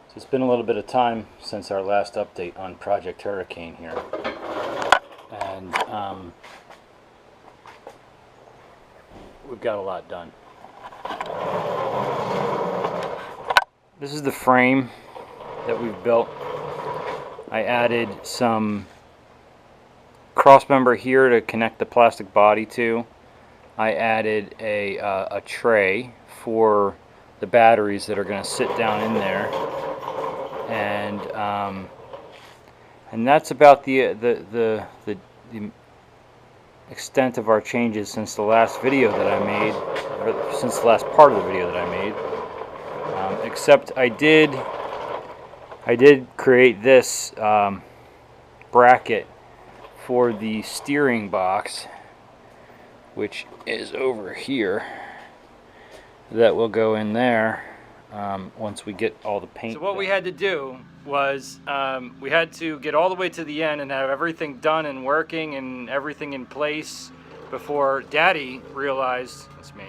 So it's been a little bit of time since our last update on Project Hurricane here, and we've got a lot done. This is the frame that we've built. I added some crossmember here to connect the plastic body to. I added a tray for the batteries that are going to sit down in there, and that's about the extent of our changes since the last video that I made, or since the last part of the video that I made. Except I did create this bracket for the steering box, which is over here, that will go in there once we get all the paint. So what we had to do was we had to get all the way to the end and have everything done and working and everything in place before Daddy realized, that's me,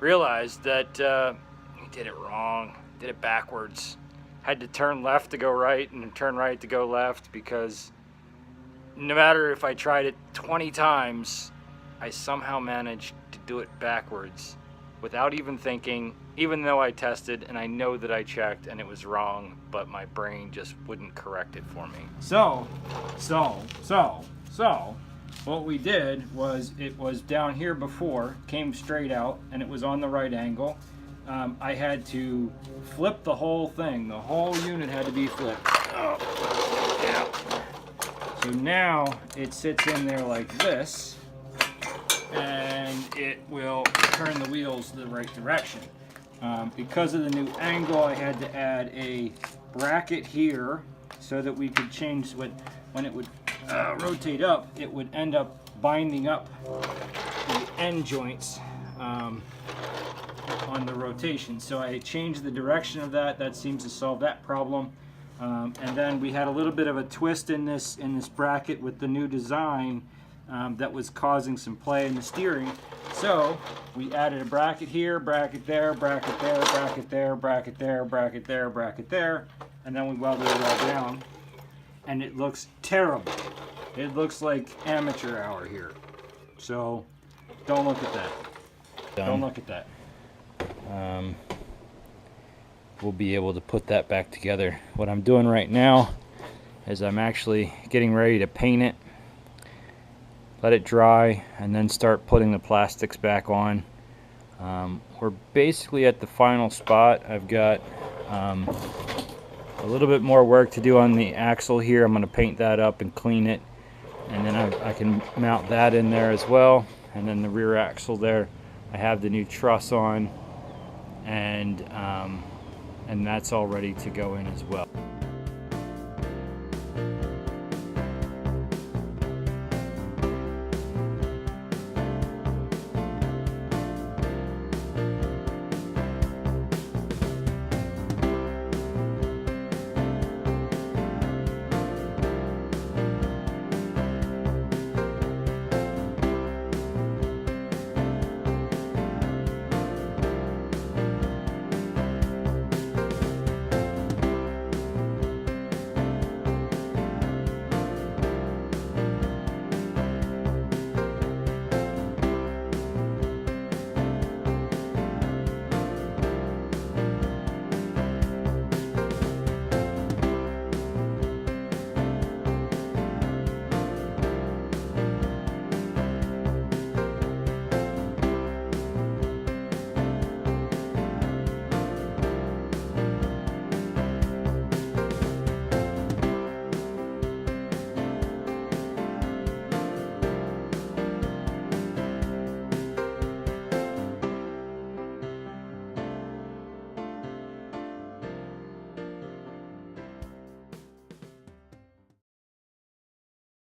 realized that he did it wrong, did it backwards. Had to turn left to go right and turn right to go left, because no matter if I tried it 20 times, I somehow managed to do it backwards without even thinking, even though I tested and I know that I checked and it was wrong, but my brain just wouldn't correct it for me. So what we did was, it was down here before, came straight out, and it was on the right angle. I had to flip the whole thing. The whole unit had to be flipped. Oh, yeah. So now it sits in there like this, and it will turn the wheels the right direction. Because of the new angle, I had to add a bracket here so that we could change when it would rotate up, it would end up binding up the end joints on the rotation. So I changed the direction of that. That seems to solve that problem. And then we had a little bit of a twist in this bracket with the new design that was causing some play in the steering. So we added a bracket here, bracket there, bracket there, bracket there, bracket there, bracket there, bracket there, and then we welded it all down. And it looks terrible. It looks like amateur hour here. So don't look at that. Don't look at that. We'll be able to put that back together. What I'm doing right now is I'm actually getting ready to paint it, let it dry, and then start putting the plastics back on. We're basically at the final spot. I've got a little bit more work to do on the axle here. I'm going to paint that up and clean it, and then I can mount that in there as well. And then the rear axle there, I have the new truss on, and that's all ready to go in as well.